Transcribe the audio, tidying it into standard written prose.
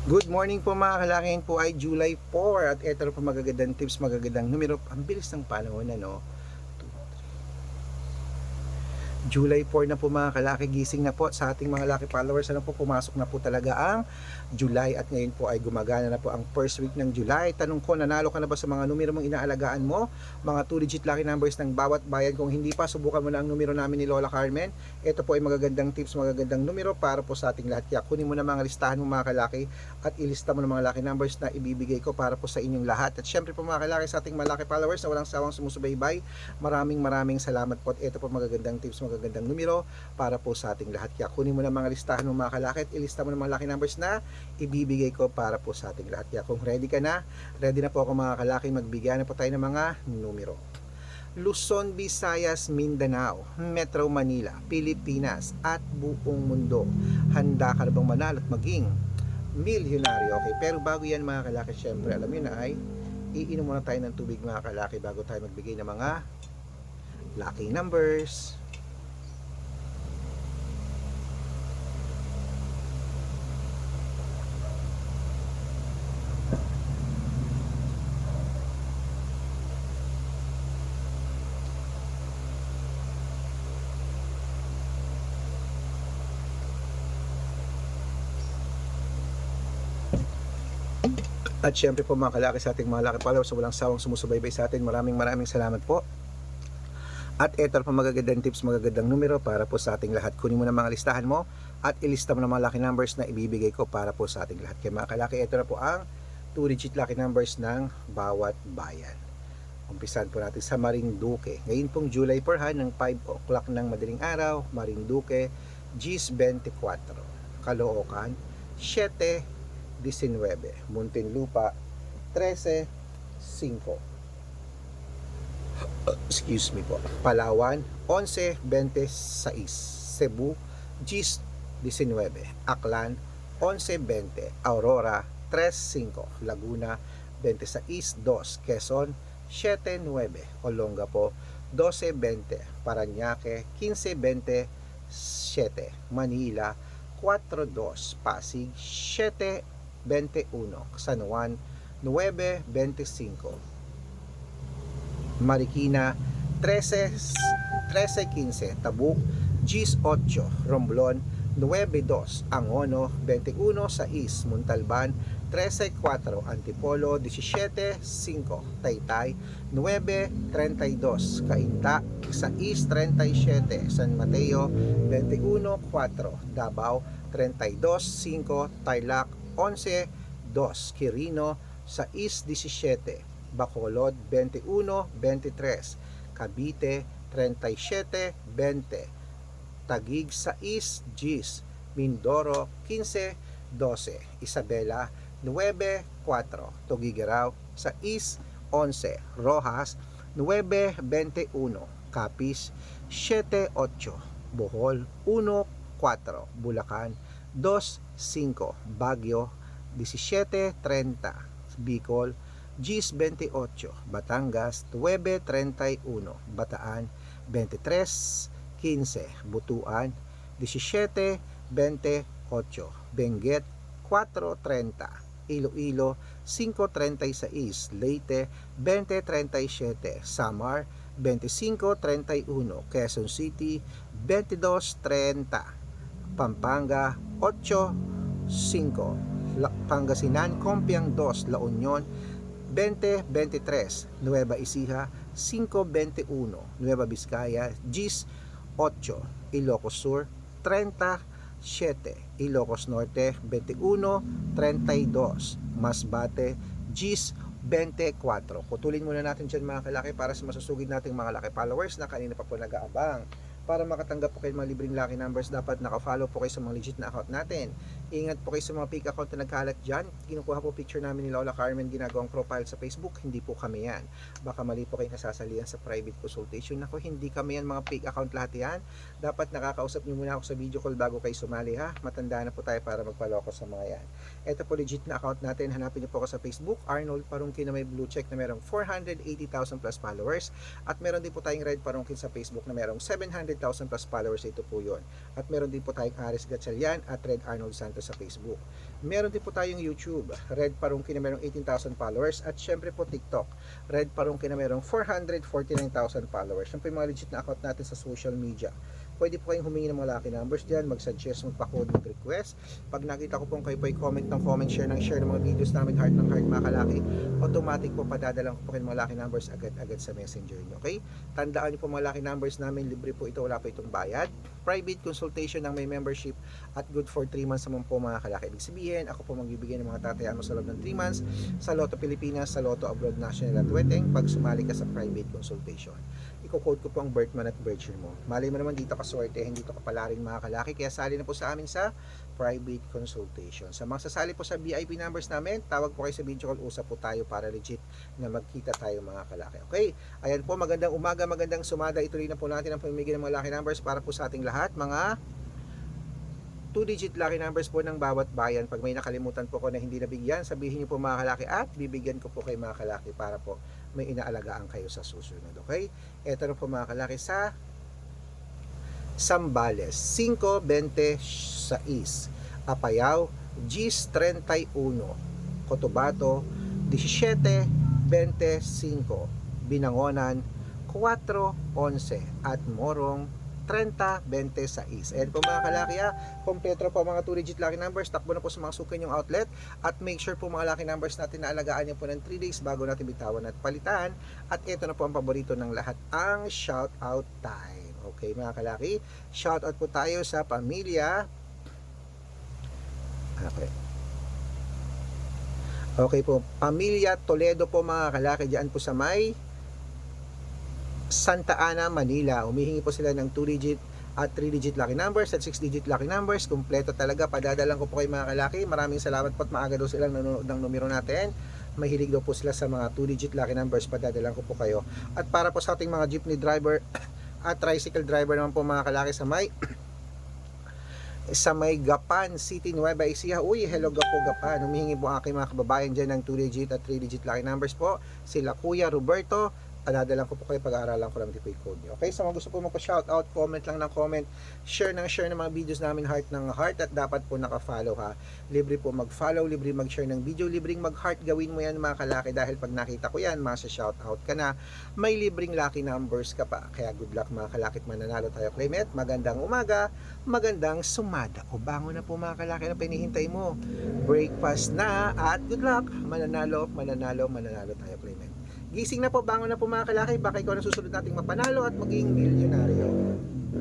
Good morning po mga kalangin, po ay July 4 at ito po magagandang tips, magagandang numero. Ang bilis ng panahon, ano? July 4 na po mga kalaki, gising na po sa ating mga lucky followers. Ano po, pumasok na po talaga ang July at ngayon po ay gumagana na po ang first week ng July. Tanong ko, nanalo ka na ba sa mga numero mong inaalagaan mo? Mga 2-digit lucky numbers ng bawat bayan. Kung hindi pa, subukan mo na ang numero namin ni Lola Carmen. Ito po ay magagandang tips, magagandang numero para po sa ating lahat. Kaya kunin mo na mga listahan mo mga kalaki at ilista mo na mga lucky numbers na ibibigay ko para po sa inyong lahat. At syempre po mga kalaki, sa ating mga lucky followers na walang sawang sumusubaybay, maraming salamat po. At ito po magagandang tips, magagandang numero para po sa ating lahat. Kaya kunin mo na mga listahan ng mga kalakit, ilista mo na mga lucky numbers na ibibigay ko para po sa ating lahat. Kaya kung ready ka na, ready na po ako mga kalaki, magbigay na po tayo ng mga numero. Luzon, Visayas, Mindanao, Metro Manila, Pilipinas at buong mundo. Handa ka na bang manalo at maging milyonaryo? Okay, pero bago yan mga kalaki, syempre alam nyo na ay iinom muna tayo ng tubig mga kalaki bago tayo magbigay ng mga lucky numbers. At syempre po mga kalaki, sa ating mga lucky followers, walang sawang sumusubaybay sa atin, maraming salamat po. At ito po magagandang tips, magagandang numero para po sa ating lahat. Kunin mo na mga listahan mo at ilista mo na mga lucky numbers na ibibigay ko para po sa ating lahat. Kaya mga kalaki, ito na po ang 2-digit lucky numbers ng bawat bayan. Umpisan po natin sa Marinduque. Ngayon pong July 4 ha, ng 5 o'clock ng madaling araw, Marinduque, Gis 24. Caloocan, 7 19, Muntinlupa 13-5, excuse me po, Palawan 11-26, Cebu 10-19, Aklan 11-20, Aurora 3-5, Laguna 26-2, Quezon 7-9, Olongapo 12-20, Parañaque 15-27, Manila 4-2, Pasig 7-21, San Juan 9-25, Marikina 13-15, Tabuk 18, Romblon 9-2, Angono 21-6, Montalban 13-4, Antipolo 17-5, Taytay 9-32, Cainta 6-37, San Mateo 21-4, Davao 32-5, Tarlac 11-2, Quirino 6-17, Bacolod 21-23, Cavite 37-20, Taguig 6-10, Mindoro 15-12, Isabela 9-4, Tuguegarao 6-11, Rojas 9-21, Capiz 7-8, Bohol 1-4, Bulacan 2-5, Baguio 17-30, Bicol 10-28, Batangas 9-31, Bataan 23-15, Butuan 17-28, Benguet 4-30, Iloilo 5-36, Leyte 20-37, Samar 25-31, Quezon City 22-30, Pampanga 8-5, Pangasinan Compiang 2, La Union 20-23, Nueva Ecija 5-21, Nueva Vizcaya 10-8, Ilocos Sur 37, Ilocos Norte 21-32, Masbate 10-24. Putulin muna natin dyan mga kalaki para sa masusugid nating mga laki followers na kanina pa po nag-aabang. Para makatanggap po kayo ng mga libreng lucky numbers, dapat naka-follow po kayo sa mga legit na account natin. Ingat po kayo sa mga fake account na nagkalat dyan. Kinukuha po picture namin ni Lola Carmen, ginagawang profile sa Facebook. Hindi po kami yan. Baka mali po kayo nasasalihan sa private consultation. Ako, hindi kami yan, mga fake account lahat yan. Dapat nakakausap nyo muna ako sa video call bago kayo sumali ha. Matanda na po tayo para magpaloko sa mga yan. Ito po legit na account natin. Hanapin nyo po ako sa Facebook, Arnold Parungkin, na may blue check na merong 480,000 plus followers. At meron din po tayong Red Parungkin sa Facebook na merong 700,000 plus followers. Ito po yun. At meron din po tayong Aris Gatchalian at Red Arnold Santos sa Facebook. Meron din po tayong YouTube, Red Parungki na merong 18,000 followers, at syempre po TikTok, Red Parungki na merong 449,000 followers. Yan po yung mga legit na account natin sa social media. Pwede po kayong humingi ng mga lucky numbers dyan, mag-suggest, magpa-code, mag-request. Pag nakita ko pong kayo po ay comment ng comment, share ng share ng mga videos namin, heart ng heart mga kalaki, automatic po padadalang ko po kayo ng mga lucky numbers agad-agad sa messenger nyo. Okay? Tandaan nyo po mga lucky numbers namin, libre po ito, wala po itong bayad. Private consultation ng may membership at good for 3 months naman po mga kalaki. Ibig sabihin, ako po magbibigay ng mga tatayaan mo sa loob ng 3 months sa Lotto Pilipinas, sa Lotto Abroad National at Weteng pag sumali ka sa private consultation. Iko-code ko po ang birth month at birth year mo. Mali mo naman dito kaswerte, hindi to kapalarin mga kalaki, kaya sali na po sa amin sa private consultation. Sa mga sasali po sa VIP numbers namin, tawag po kayo sa video call, usap po tayo para legit na magkita tayo mga kalaki. Okay? Ayan po, magandang umaga, magandang sumada. Ituloy na po natin ang pamimigay ng mga lucky numbers para po sa ating lahat. Mga 2-digit lucky numbers po ng bawat bayan. Pag may nakalimutan po ko na hindi nabigyan, sabihin niyo po mga kalaki at bibigyan ko po kay mga kalaki para po may inaalagaan kayo sa susunod. Okay? Ito na po mga kalaki sa Zambales, 5:26, Apayao, Gis 31, Cotabato, 17:25, Binangonan, 4:11, at Morong, 30:26. Ayan po mga kalaki kompleto po mga 2-digit lucky numbers. Takbo na po sa mga suki yung outlet at make sure po mga lucky numbers natin na alagaan nyo po ng 3 days bago natin bitawan at palitan. At ito na po ang paborito ng lahat, ang shout out time. Okay mga kalaki, shout out po tayo sa pamilya. Okay po, pamilya Toledo po mga kalaki, diyan po sa may Santa Ana, Manila. Humihingi po sila ng 2-digit at 3-digit lucky numbers at 6-digit lucky numbers. Kompleto talaga. Padadalang ko po kay mga kalaki. Maraming salamat po at maaga daw silang nanonood ng numero natin. Mahilig daw po sila sa mga 2-digit lucky numbers. Padadalang ko po kayo. At para po sa ating mga jeepney driver at tricycle driver naman po mga kalaki sa may Gapan City, Nueva Ecija. Uy, hello Gapan. Humihingi po aking mga kababayan dyan ng 2-digit at 3-digit lucky numbers po. Sila Kuya Roberto. Padadalang ko po kayo, pag-aaralan ko lang dito yung code nyo. Okay, so mga gusto po magpa-shoutout, comment lang ng comment, share ng mga videos namin, heart ng heart, at dapat po naka-follow ha. Libre po mag-follow, libre mag-share ng video, libreng mag-heart, gawin mo yan mga kalaki, dahil pag nakita ko yan, masa-shoutout ka na, may libreng lucky numbers ka pa. Kaya good luck mga kalaki at mananalo tayo. Claymet, magandang umaga, magandang sumada. O bango na po mga kalaki na pinihintay mo. Breakfast na at good luck. Mananalo tayo Claymet. Gising na po, bangon na po mga kalaki, baka ikaw na susunod nating mapanalo at maging milyonaryo.